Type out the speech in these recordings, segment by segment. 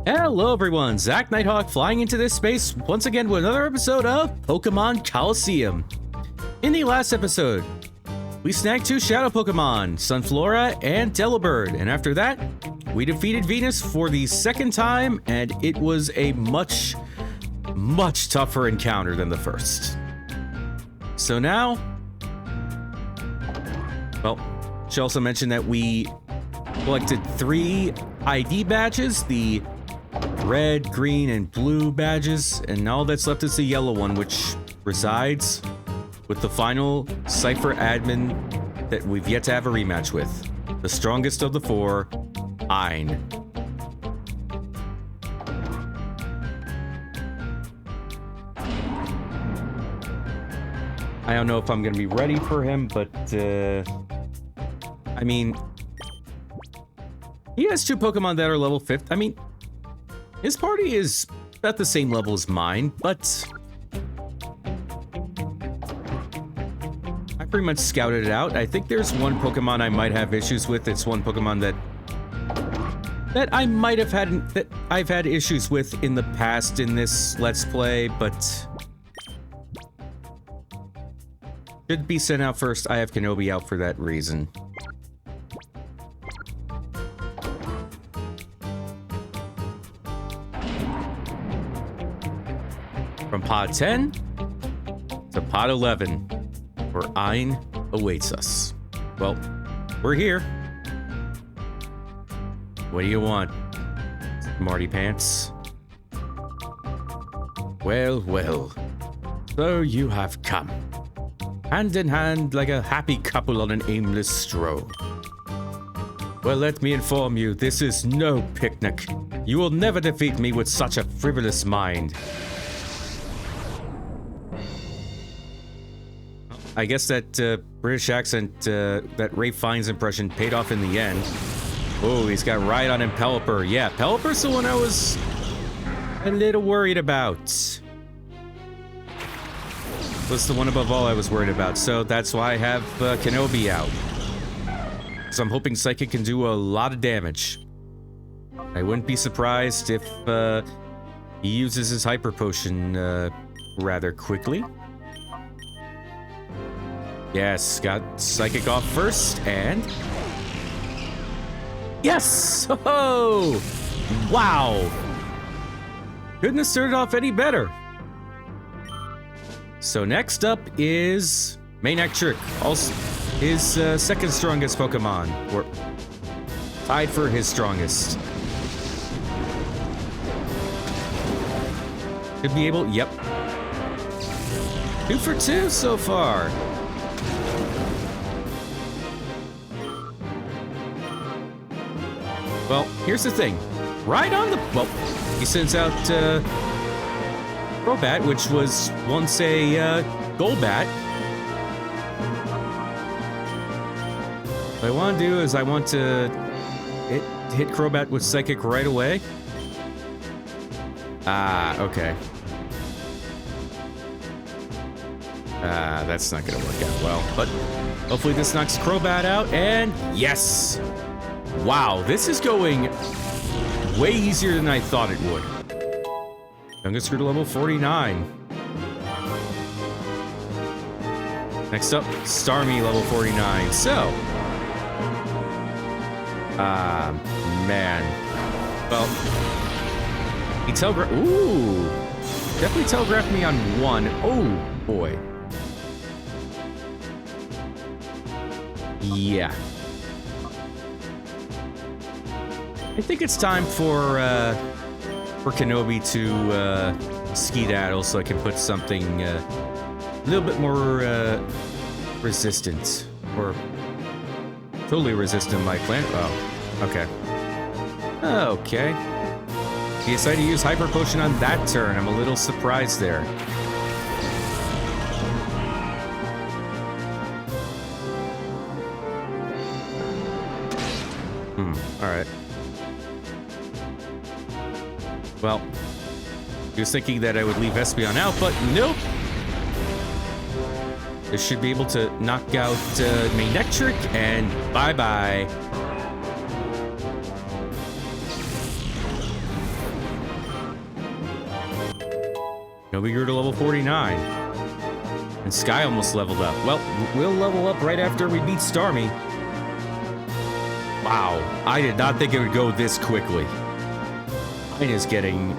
Hello everyone, Zach Nighthawk flying into this space once again with another episode of Pokémon Colosseum. In the last episode, we snagged 2 shadow Pokémon, Sunflora and Delibird, and after that, we defeated Venus for the second time, and it was a much tougher encounter than the first. So now, well, she also mentioned that we collected 3 ID badges, the red, green, and blue badges, and all that's left is the yellow one, which resides with the final Cipher Admin that we've yet to have a rematch with. The strongest of the 4, Ein. I don't know if I'm gonna be ready for him, but I mean, he has 2 Pokemon that are level 5th. I mean, his party is at the same level as mine, but I pretty much scouted it out. I think there's one Pokemon I might have issues with. It's one Pokemon that I might have had, that I've had issues with in the past in this Let's Play, but should be sent out first. I have Kenobi out for that reason. From Pod 10 to Pod 11, where Ein awaits us. Well, we're here. What do you want, Marty Pants? Well, so you have come. Hand in hand like a happy couple on an aimless stroll. Well, let me inform you, this is no picnic. You will never defeat me with such a frivolous mind. I guess that British accent, that Rafe Fiennes impression paid off in the end. Oh, he's got right on him, Pelipper. Yeah, Pelipper's the one I was a little worried about. Was the one above all I was worried about, so that's why I have Kenobi out. So I'm hoping Psychic can do a lot of damage. I wouldn't be surprised if he uses his Hyper Potion rather quickly. Yes, got Psychic off first, and yes! Oh! Wow! Couldn't have started off any better. So next up is Maynard, also his second strongest Pokemon, or tied for his strongest. Should be able, yep. 2 for 2 so far. Well, here's the thing. Right on the... Well, he sends out Crobat, which was once a Golbat. What I want to do is I want to hit Crobat with Psychic right away. Ah, okay. That's not going to work out well. But hopefully this knocks Crobat out, and yes! Wow, this is going way easier than I thought it would. Youngest grew to level 49. Next up, Starmie, level 49. So, man. Well, he telegraphed. Ooh, definitely telegraphed me on 1. Oh boy. Yeah. I think it's time for Kenobi to skedaddle so I can put something a little bit more resistant, or totally resistant to my plant. Oh, okay. Okay. He decided to use Hyper Potion on that turn. I'm a little surprised there. Alright. Well, he was thinking that I would leave Espeon out, but nope. This should be able to knock out Manectric, and bye-bye. Nobi grew to level 49. And Sky almost leveled up. Well, we'll level up right after we beat Starmie. Wow, I did not think it would go this quickly. Mine is getting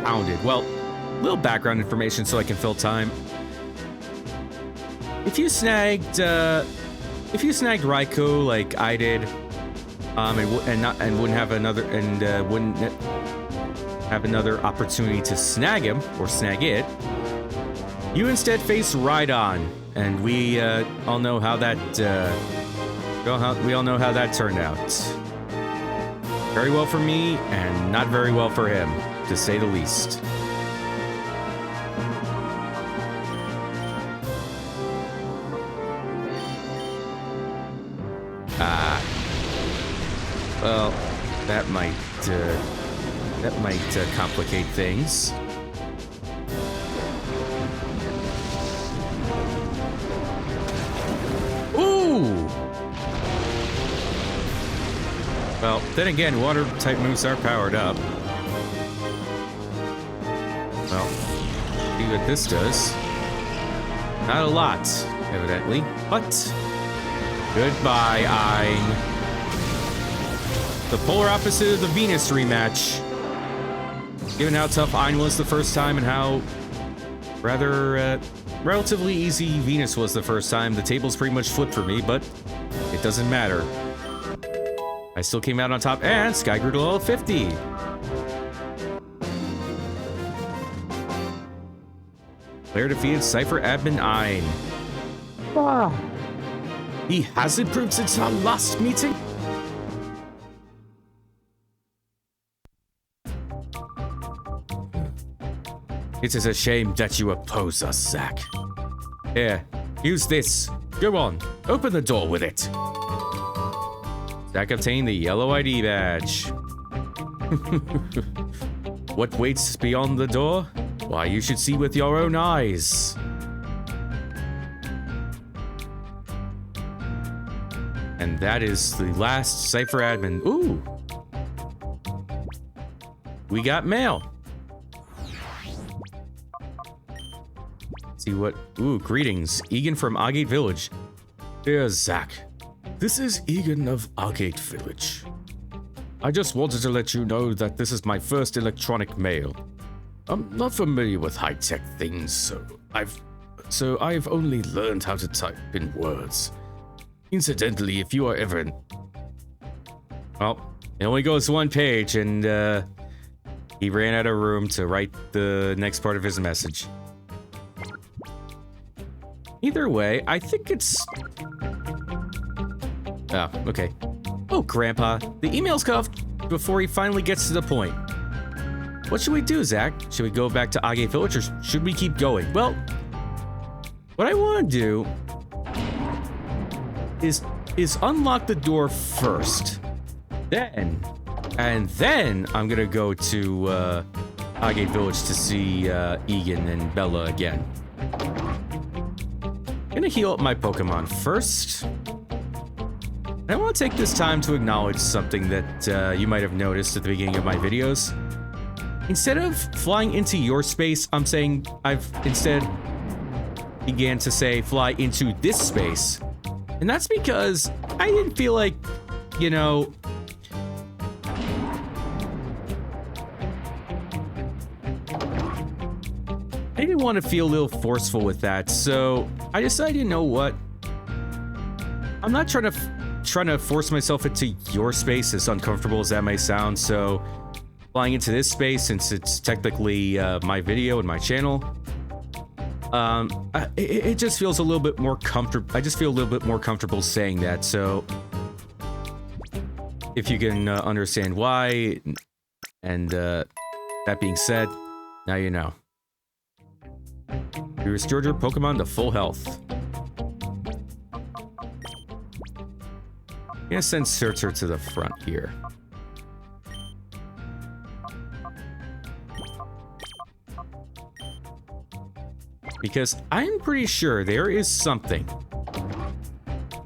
pounded. Well, a little background information so I can fill time. If you snagged Raikou like I did, and wouldn't have another opportunity to snag him or snag it, you instead face Rhydon, and we all know how that turned out. Very well for me, and not very well for him, to say the least. Well, that might complicate things. Ooh! Well, then again, water-type moves are powered up. Well, see what this does. Not a lot, evidently, but goodbye, Ein. The polar opposite of the Venus rematch. Given how tough Ein was the first time and how relatively easy Venus was the first time, the tables pretty much flipped for me, but it doesn't matter. I still came out on top, and Sky grew to level 50. Player defeated Cipher Admin Ein. He has improved since our last meeting? It is a shame that you oppose us, Zack. Here, use this. Go on, open the door with it. Zack obtained the yellow ID badge. What waits beyond the door? Why, you should see with your own eyes. And that is the last Cipher Admin. Ooh! We got mail. See what? Ooh, greetings. Egan from Agate Village. Dear Zack, this is Egan of Agate Village. I just wanted to let you know that this is my first electronic mail. I'm not familiar with high-tech things, so I've only learned how to type in words. Incidentally, if you are ever in... Well, it only goes one page, and he ran out of room to write the next part of his message. Either way, I think it's... Oh, okay. Oh, Grandpa, the email's cut off before he finally gets to the point. What should we do, Zack? Should we go back to Agate Village, or should we keep going? Well, what I want to do is unlock the door first. Then I'm gonna go to Agate Village to see Egan and Bella again. Gonna heal up my Pokemon first. I want to take this time to acknowledge something that you might have noticed at the beginning of my videos. Instead of flying into your space, I'm saying I've instead began to say fly into this space. And that's because I didn't feel like, you know, I didn't want to feel a little forceful with that, so I decided, you know what? I'm not trying to force myself into your space, as uncomfortable as that may sound, so flying into this space, since it's technically my video and my channel, it just feels a little bit more comfortable. I just feel a little bit more comfortable saying that, so if you can understand why, and that being said, now you know. You restored your Pokemon to full health. I'm gonna send Surtur to the front here. Because I'm pretty sure there is something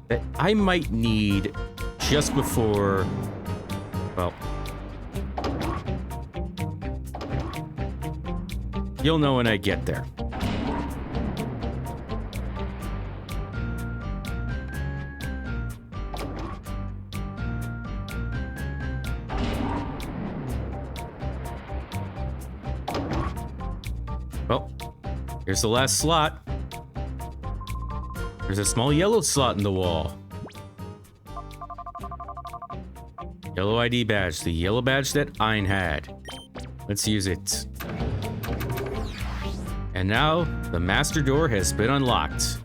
that I might need just before, well, You'll know when I get there. Well, here's the last slot. There's a small yellow slot in the wall. Yellow ID badge, the yellow badge that Ein had. Let's use it. And now, the master door has been unlocked.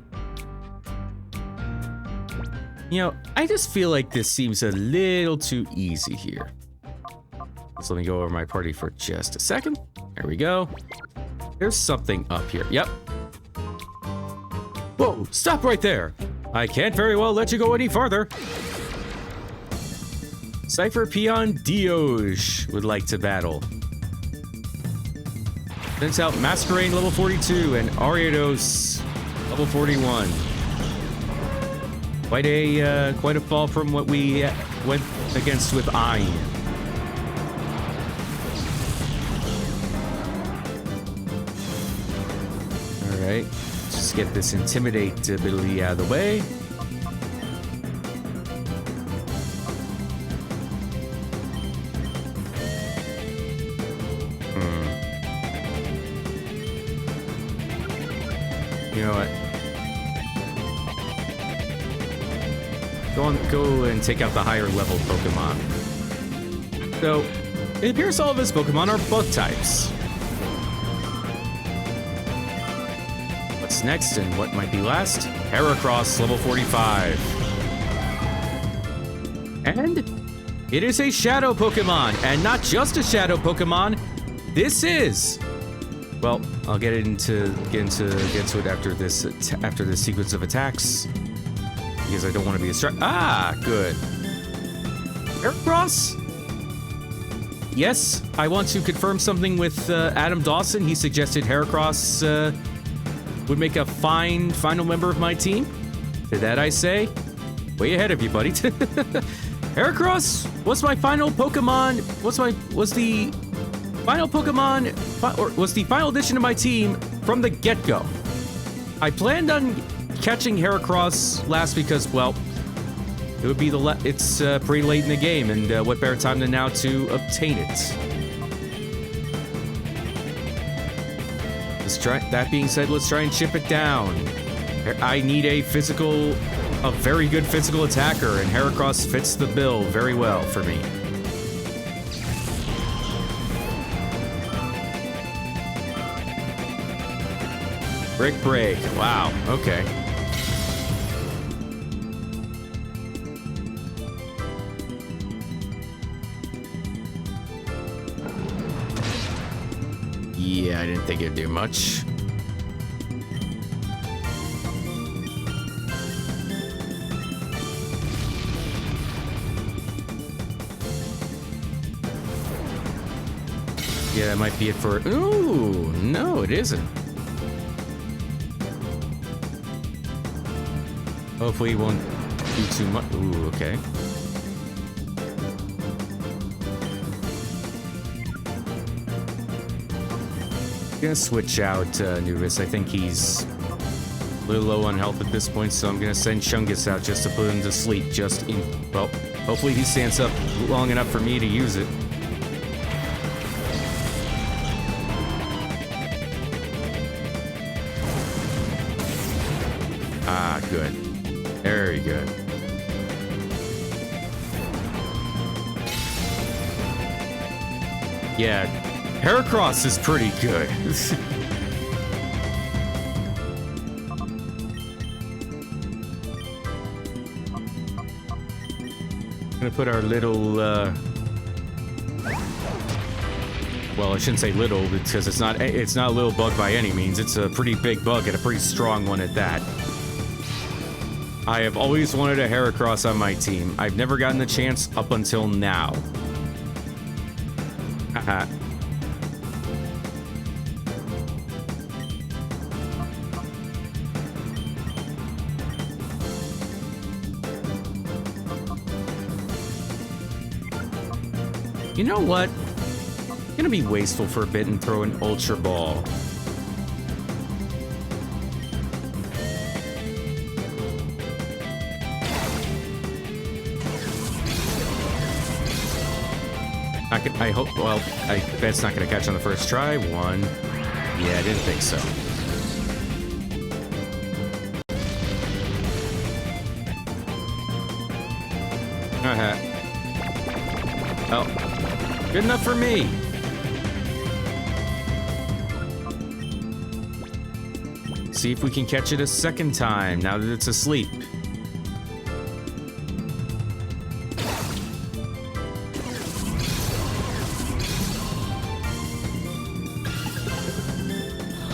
You know, I just feel like this seems a little too easy here. Just let me go over my party for just a second. There we go. There's something up here. Yep. Whoa, stop right there. I can't very well let you go any farther. Cipher Peon Dioge would like to battle. Sends out Masquerade level 42 and Ariados level 41. Quite a fall from what we went against with Ein. All right, just get this Intimidate ability out of the way. You know what? Go and take out the higher level Pokemon. So, it appears all of his Pokemon are bug types. What's next and what might be last? Heracross level 45. And it is a Shadow Pokemon, and not just a Shadow Pokemon. This is... Well, I'll get into it after this sequence of attacks, because I don't want to be distracted. Ah, good. Heracross? Yes, I want to confirm something with Adam Dawson. He suggested Heracross would make a fine final member of my team. To that I say, way ahead of you, buddy. Heracross was my final Pokemon. Was the final Pokemon, or was the final addition to my team from the get-go. I planned on catching Heracross last because, well, it would be it's pretty late in the game, and what better time than now to obtain it. That being said, let's try and chip it down. I need a very good physical attacker, and Heracross fits the bill very well for me. Brick break. Wow. Okay. Yeah, I didn't think it'd do much. Yeah, that might be it for... Ooh, no, it isn't. Hopefully it won't do too much. Ooh, okay. I'm gonna switch out Nuvis. I think he's a little low on health at this point, so I'm gonna send Chungus out just to put him to sleep. Well, hopefully he stands up long enough for me to use it. Ah, good. Very good. Yeah, Heracross is pretty good. I'm gonna put our little, well, I shouldn't say little because it's not a little bug by any means. It's a pretty big bug and a pretty strong one at that. I have always wanted a Heracross on my team. I've never gotten the chance up until now. Haha. You know what? I'm gonna be wasteful for a bit and throw an Ultra Ball. I hope, well, I bet it's not gonna catch on the first try. One. Yeah, I didn't think so. Oh, good enough for me. See if we can catch it a second time now that it's asleep.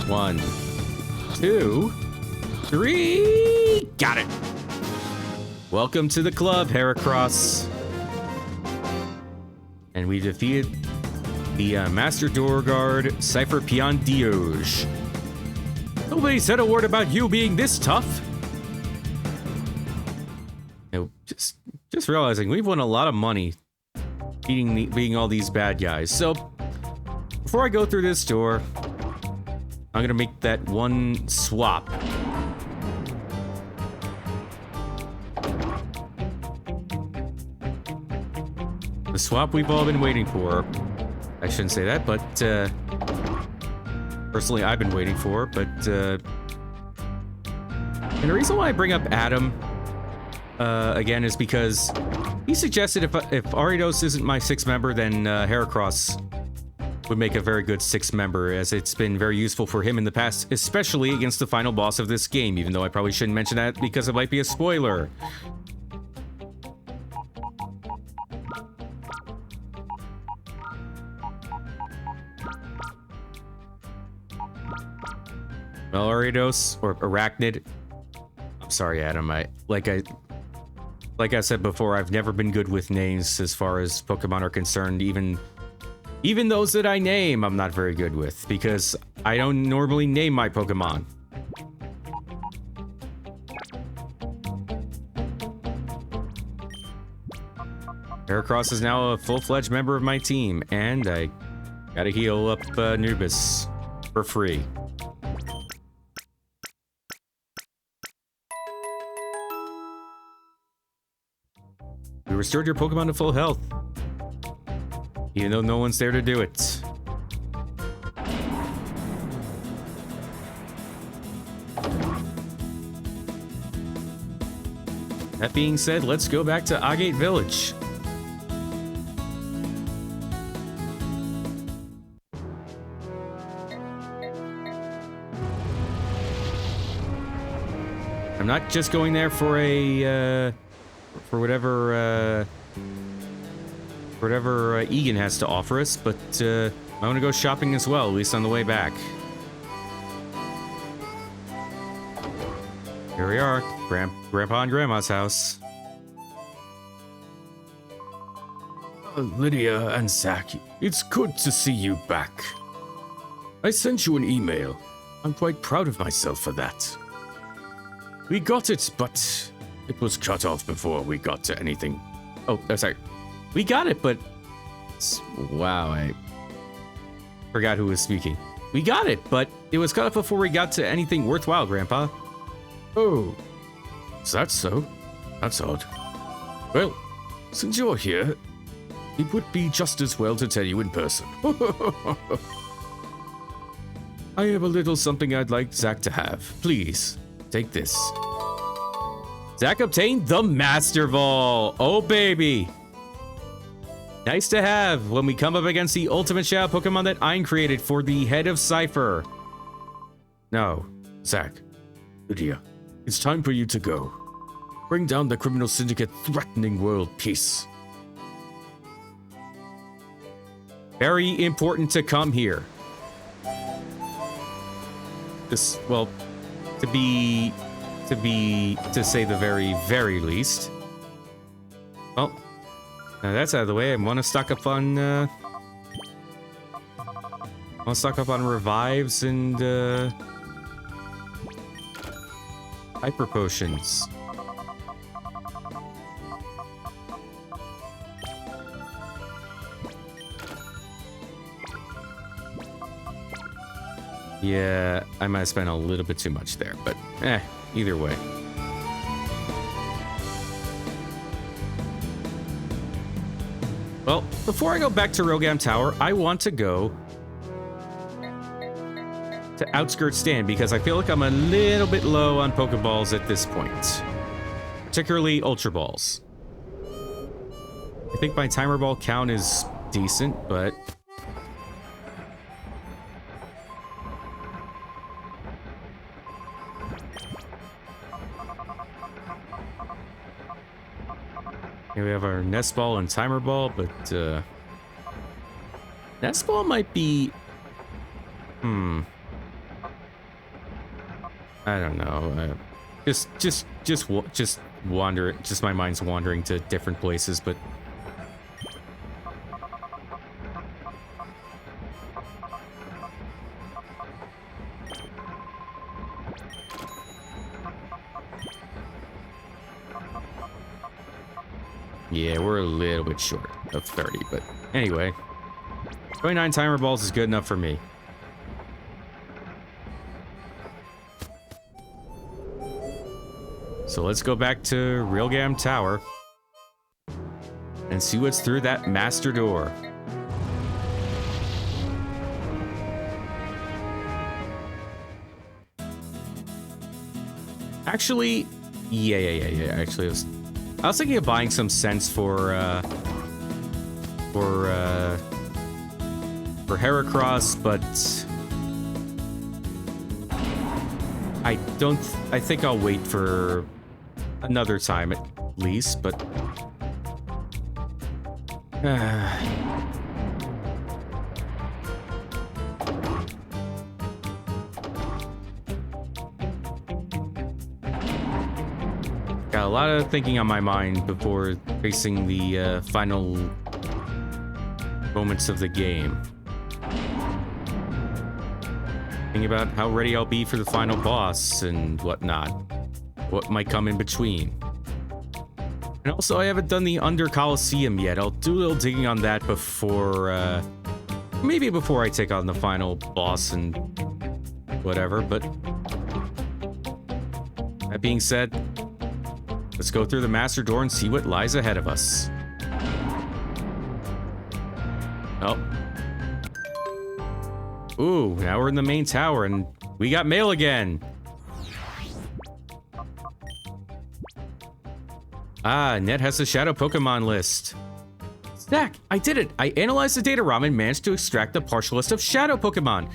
One, two, three. Got it. Welcome to the club, Heracross. And we defeated the Master Door Guard, Cipher Admins. Nobody said a word about you being this tough. You know, just realizing we've won a lot of money beating all these bad guys. So before I go through this door, I'm gonna make that one swap. The swap we've all been waiting for. I shouldn't say that, but personally I've been waiting for, but and the reason why I bring up Adam again is because he suggested if Aridos isn't my sixth member, then Heracross would make a very good sixth member, as it's been very useful for him in the past, especially against the final boss of this game, even though I probably shouldn't mention that because it might be a spoiler. Well, Aridos, or Arachnid. I'm sorry, Adam. Like I said before, I've never been good with names as far as Pokemon are concerned. Even those that I name, I'm not very good with, because I don't normally name my Pokemon. Heracross is now a full-fledged member of my team, and I gotta heal up Nubis for free. You restored your Pokemon to full health, even though no one's there to do it. That being said, let's go back to Agate Village. I'm not just going there for a, for whatever Egan has to offer us, but I want to go shopping as well, at least on the way back. Here we are, Grandpa and Grandma's house. Lydia and Zach, it's good to see you back. I sent you an email. I'm quite proud of myself for that. We got it, but it was cut off before we got to anything. Oh, sorry. We got it, but... Wow, I forgot who was speaking. We got it, but it was cut off before we got to anything worthwhile, Grandpa. Oh, is that so? That's odd. Well, since you're here, it would be just as well to tell you in person. I have a little something I'd like Zach to have. Please, take this. Zach obtained the Master Ball. Oh, baby. Nice to have when we come up against the ultimate shadow Pokemon that Ein created for the head of Cipher. No, Zach. Lydia, it's time for you to go. Bring down the criminal syndicate threatening world peace. Very important to come here. This, well, to say the very, very least. Well, now that's out of the way. I want to stock up on, revives and, hyper potions. Yeah, I might have spent a little bit too much there, but either way. Well, before I go back to Realgam Tower, I want to go to Outskirts Stand because I feel like I'm a little bit low on Pokeballs at this point. Particularly Ultra Balls. I think my Timer Ball count is decent, but... Here we have our Nest Ball and Timer Ball, but Nest Ball might be... I don't know. Just wander. Just my mind's wandering to different places, but... Yeah, we're a little bit short of 30, but anyway. 29 Timer Balls is good enough for me. So let's go back to Realgam Tower and see what's through that master door. Actually, yeah. Actually, I was thinking of buying some scents for Heracross, but I think I'll wait for another time at least, but got a lot of thinking on my mind before facing the final moments of the game. Thinking about how ready I'll be for the final boss and whatnot. What might come in between. And also, I haven't done the Under Colosseum yet. I'll do a little digging on that before, maybe before I take on the final boss and whatever, but that being said, let's go through the master door and see what lies ahead of us. Oh. Ooh, now we're in the main tower and we got mail again. Ah, Net has the Shadow Pokemon list. Stack, I did it! I analyzed the data ROM and managed to extract a partial list of Shadow Pokemon.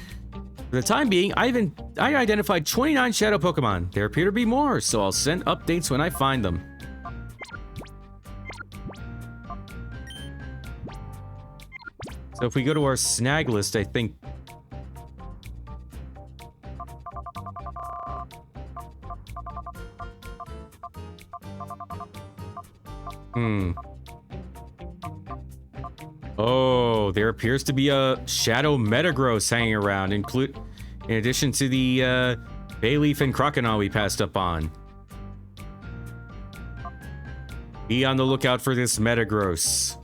For the time being, I identified 29 Shadow Pokemon. There appear to be more, so I'll send updates when I find them. So if we go to our snag list, I think... Oh, there appears to be a Shadow Metagross hanging around, in addition to the Bayleaf and Croconaw we passed up on. Be on the lookout for this Metagross.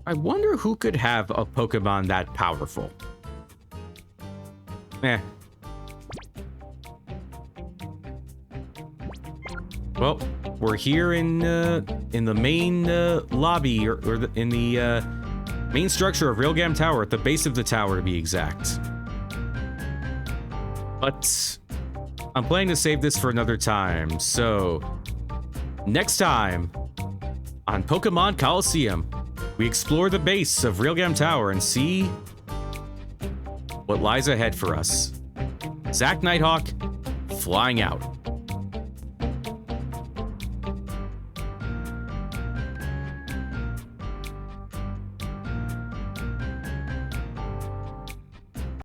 I wonder who could have a Pokemon that powerful. Well, we're here in the main lobby, or in the main structure of Realgam Tower, at the base of the tower to be exact. But I'm planning to save this for another time, so next time on Pokémon Colosseum, we explore the base of Realgam Tower and see what lies ahead for us. Zach Nighthawk, flying out.